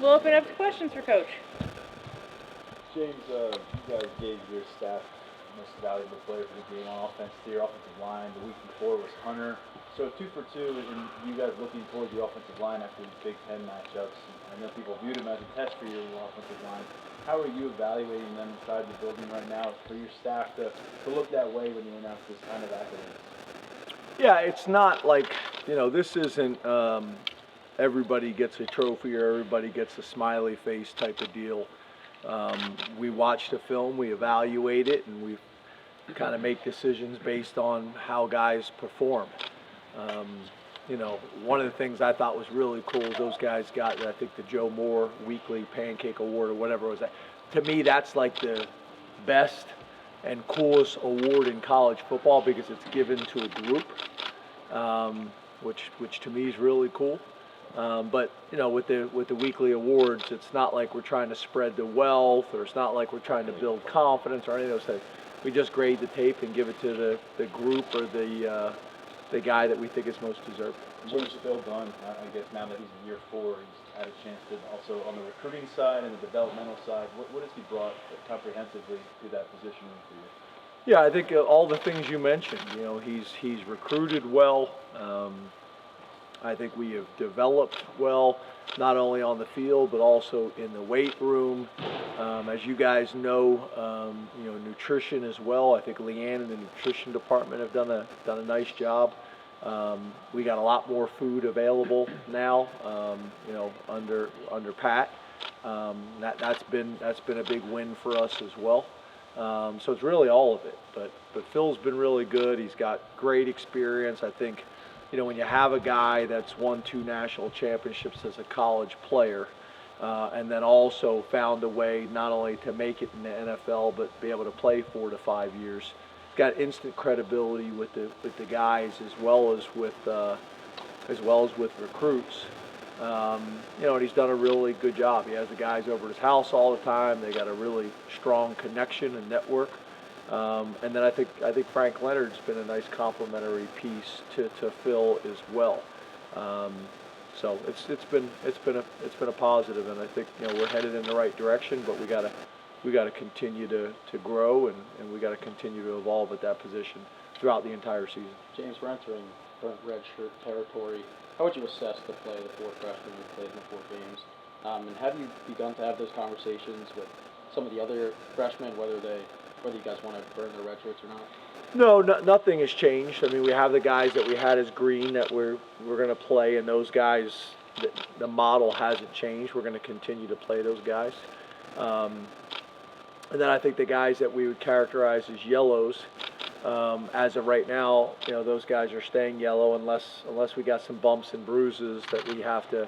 We'll open up to questions for Coach. James, you guys gave your staff most valuable player for the game on offense to your offensive line. The week before was Hunter. So 2 for 2, and you guys looking toward the offensive line after these Big Ten matchups. I know people viewed him as a test for your offensive line. How are you evaluating them inside the building right now for your staff to look that way when you announce this kind of accolades? Yeah, it's not like, this isn't everybody gets a trophy or everybody gets a smiley face type of deal. We watch the film, we evaluate it, and we kind of make decisions based on how guys perform. One of the things I thought was really cool is those guys got, I think, the Joe Moore Weekly Pancake Award or whatever it was. To me, that's like the best and coolest award in college football because it's given to a group, which to me is really cool. But with the weekly awards, it's not like we're trying to spread the wealth, or it's not like we're trying to build confidence or any of those things. We just grade the tape and give it to the group or the guy that we think is most deserving. What has Phil done? I guess now that he's in year 4, he's had a chance to also on the recruiting side and the developmental side. What has he brought comprehensively to that position for you? Yeah, I think all the things you mentioned. He's recruited well. I think we have developed well, not only on the field but also in the weight room. As you guys know, nutrition as well. I think Leanne and the nutrition department have done a nice job. We got a lot more food available now, under Pat. That's been a big win for us as well. So it's really all of it. But Phil's been really good. He's got great experience. I think, when you have a guy that's won 2 national championships as a college player, and then also found a way not only to make it in the NFL but be able to play 4 to 5 years, got instant credibility with the guys as well as with recruits. And he's done a really good job. He has the guys over at his house all the time. They got a really strong connection and network. And then I think Frank Leonard's been a nice complementary piece to Phil as well. So it's been a positive, and I think we're headed in the right direction. But we got to continue to grow, and we got to continue to evolve at that position throughout the entire season. James, we're entering redshirt territory. How would you assess the play of the 4 freshmen who played in the 4 games? And have you begun to have those conversations with some of the other freshmen, whether you guys want to burn their red shirts or not? No, nothing has changed. I mean, we have the guys that we had as green that we're going to play, and those guys, the model hasn't changed. We're going to continue to play those guys. And then I think the guys that we would characterize as yellows, as of right now, those guys are staying yellow unless we got some bumps and bruises that we have to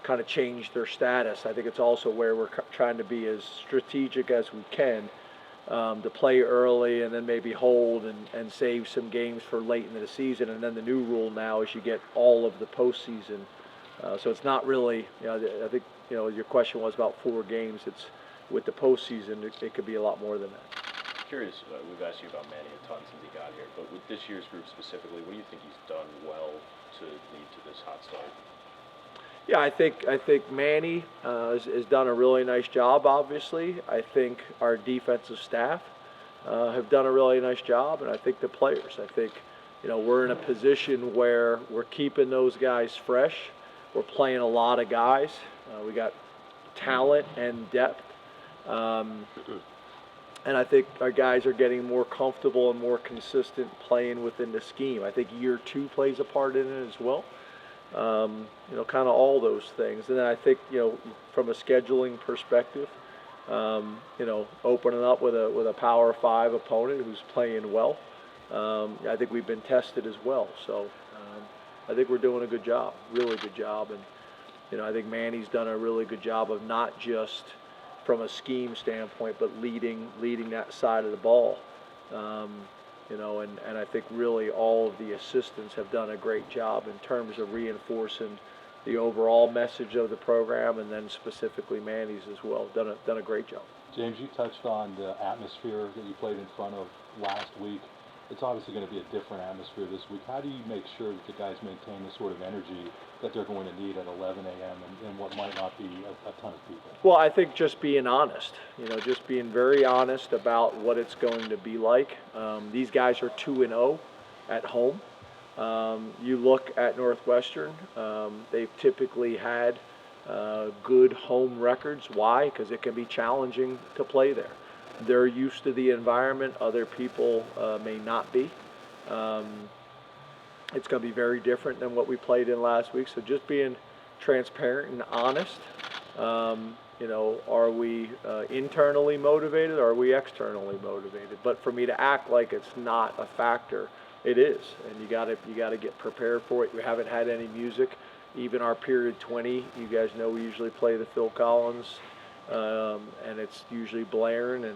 kind of change their status. I think it's also where we're trying to be as strategic as we can. To play early and then maybe hold and save some games for late into the season. And then the new rule now is you get all of the postseason. So it's not really, I think, your question was about 4 games. It's with the postseason, it could be a lot more than that. Curious, we've asked you about Manny a ton since he got here, but with this year's group specifically, what do you think he's done well to lead to this hot start? Yeah, I think Manny has done a really nice job, obviously. I think our defensive staff have done a really nice job, and I think the players. I think, we're in a position where we're keeping those guys fresh. We're playing a lot of guys. We got talent and depth. And I think our guys are getting more comfortable and more consistent playing within the scheme. I think year 2 plays a part in it as well. Kind of all those things. And then I think, from a scheduling perspective, opening up with a Power 5 opponent who's playing well, I think we've been tested as well. So I think we're doing a good job, really good job. And, I think Manny's done a really good job of not just from a scheme standpoint, but leading that side of the ball. And I think really all of the assistants have done a great job in terms of reinforcing the overall message of the program, and then specifically Manny's as well. Done a great job. James, you touched on the atmosphere that you played in front of last week. it's obviously going to be a different atmosphere this week. How do you make sure that the guys maintain the sort of energy that they're going to need at 11 a.m. and what might not be a ton of people? Well, I think just being honest, just being very honest about what it's going to be like. These guys are 2-0 at home. You look at Northwestern, they've typically had good home records. Why? Because it can be challenging to play there. They're used to the environment. Other people may not be. It's going to be very different than what we played in last week. So just being transparent and honest. Are we internally motivated or are we externally motivated? But for me to act like it's not a factor, it is, and you got to get prepared for it. We haven't had any music. Even our period 20, you guys know we usually play the Phil Collins, and it's usually blaring. And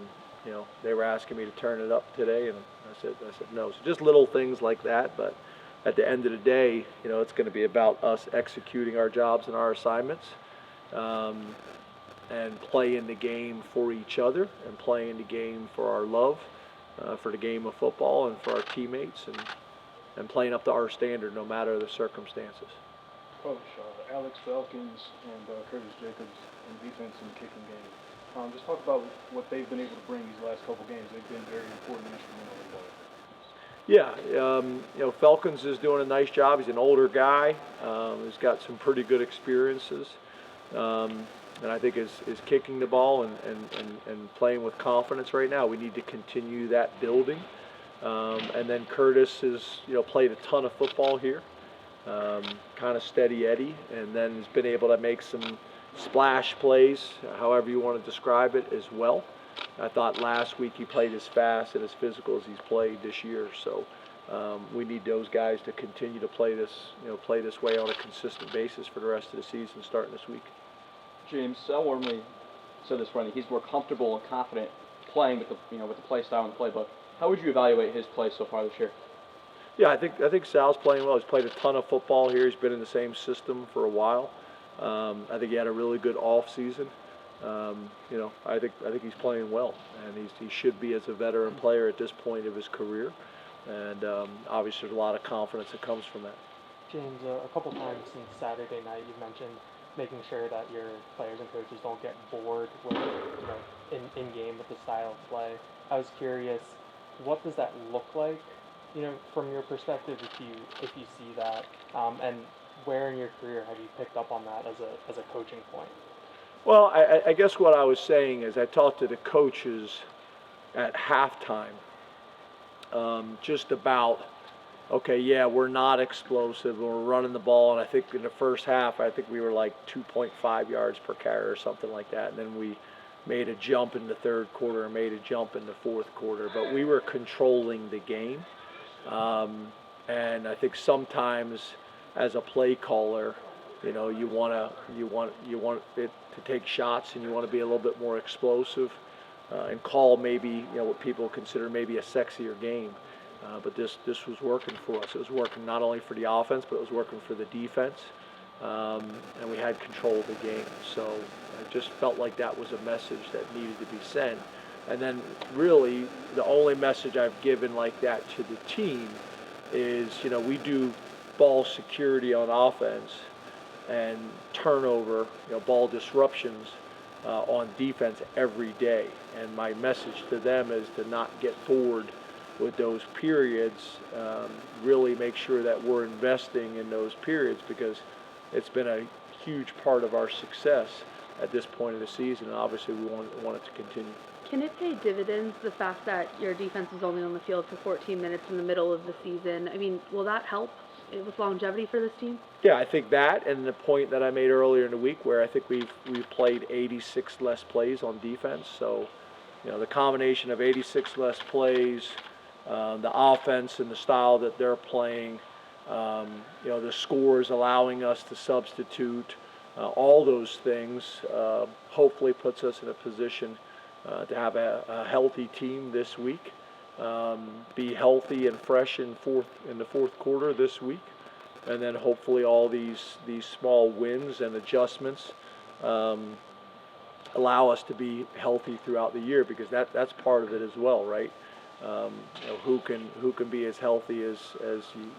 they were asking me to turn it up today, and I said no. So just little things like that. But at the end of the day, it's going to be about us executing our jobs and our assignments, and playing the game for each other, and playing the game for our love, for the game of football, and for our teammates, and playing up to our standard no matter the circumstances. Coach, Alex Felkins and Curtis Jacobs in defense and kicking game. Just talk about what they've been able to bring these last couple games. They've been very important, instrumental in that. Yeah, Felkins is doing a nice job. He's an older guy. He's got some pretty good experiences. And I think is kicking the ball and playing with confidence right now. We need to continue that building. And then Curtis has played a ton of football here, kind of steady Eddie, and then has been able to make some splash plays, however you want to describe it, as well. I thought last week he played as fast and as physical as he's played this year. So we need those guys to continue to play this way on a consistent basis for the rest of the season, starting this week. James, Sal Wormley said this Friday. He's more comfortable and confident playing with the play style and the playbook. How would you evaluate his play so far this year? Yeah, I think Sal's playing well. He's played a ton of football here. He's been in the same system for a while. I think he had a really good off season. I think he's playing well, and he should be as a veteran player at this point of his career. And obviously, there's a lot of confidence that comes from that. James, a couple times since Saturday night, you've mentioned making sure that your players and coaches don't get bored with, in game with the style of play. I was curious, what does that look like, from your perspective, if you see that, and where in your career have you picked up on that as a coaching point? Well, I guess what I was saying is I talked to the coaches at halftime, just about, okay, yeah, we're not explosive, and we're running the ball, and I think in the first half, I think we were like 2.5 yards per carry or something like that, and then we made a jump in the third quarter and made a jump in the fourth quarter, but we were controlling the game, and I think sometimes as a play caller, you want it to take shots, and you want to be a little bit more explosive, and call maybe what people consider maybe a sexier game. But this was working for us. It was working not only for the offense, but it was working for the defense, and we had control of the game. So I just felt like that was a message that needed to be sent. And then really the only message I've given like that to the team is, we do ball security on offense and turnover, ball disruptions on defense every day. And my message to them is to not get bored with those periods, really make sure that we're investing in those periods, because it's been a huge part of our success at this point of the season, and obviously we want it to continue. Can it pay dividends, the fact that your defense is only on the field for 14 minutes in the middle of the season? I mean, will that help with longevity for this team? Yeah, I think that, and the point that I made earlier in the week where I think we've played 86 less plays on defense. So, the combination of 86 less plays, the offense and the style that they're playing, the scores allowing us to substitute, all those things hopefully puts us in a position to have a healthy team this week, be healthy and fresh in the fourth quarter this week, and then hopefully all these small wins and adjustments allow us to be healthy throughout the year, because that's part of it as well, right? who can be as healthy as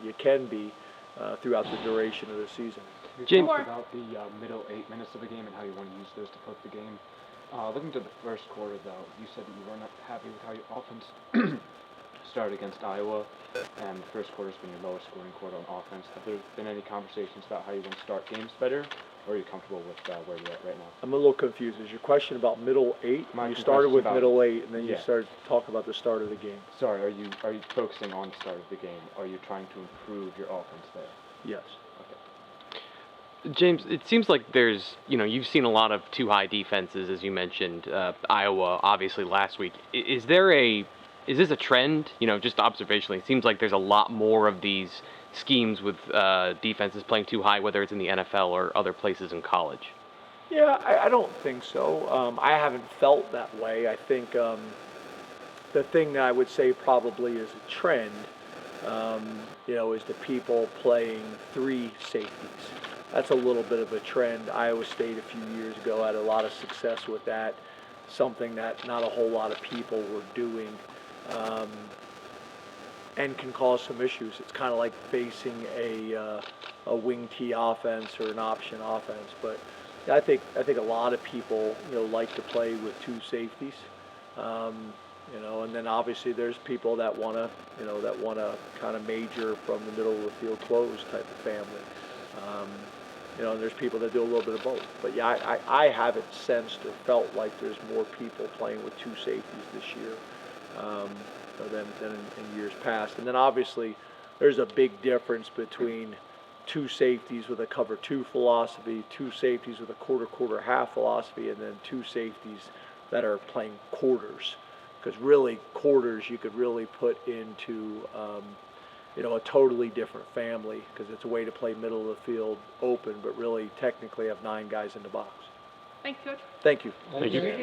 you can be throughout the duration of the season. You James- talked about the middle 8 minutes of the game and how you want to use those to flip the game. Looking to the first quarter, though, you said that you were not happy with how your offense started against Iowa, and the first quarter's been your lowest scoring quarter on offense. Have there been any conversations about how you want to start games better, or are you comfortable with where you're at right now? I'm a little confused. Is your question about middle 8? My You started with question's about- middle 8, and then you yeah. started talking about the start of the game. Sorry, are you focusing on the start of the game? Are you trying to improve your offense there? Yes. James, it seems like there's, you've seen a lot of too high defenses, as you mentioned, Iowa, obviously last week. Is this a trend? Just observationally, it seems like there's a lot more of these schemes with defenses playing too high, whether it's in the NFL or other places in college. Yeah, I don't think so. I haven't felt that way. I think the thing that I would say probably is a trend, is the people playing 3 safeties. That's a little bit of a trend. Iowa State a few years ago had a lot of success with that, something that not a whole lot of people were doing, and can cause some issues. It's kind of like facing a wing T offense or an option offense. But I think a lot of people like to play with 2 safeties. And then obviously there's people that want to kind of major from the middle of the field close type of family. And there's people that do a little bit of both. But yeah, I haven't sensed or felt like there's more people playing with 2 safeties this year than in years past. And then obviously there's a big difference between 2 safeties with a cover 2 philosophy, 2 safeties with a quarter-half philosophy, and then 2 safeties that are playing quarters. Because really quarters you could really put into a totally different family, because it's a way to play middle of the field open, but really technically have 9 guys in the box. Thanks, Coach. Thank you. Thank you.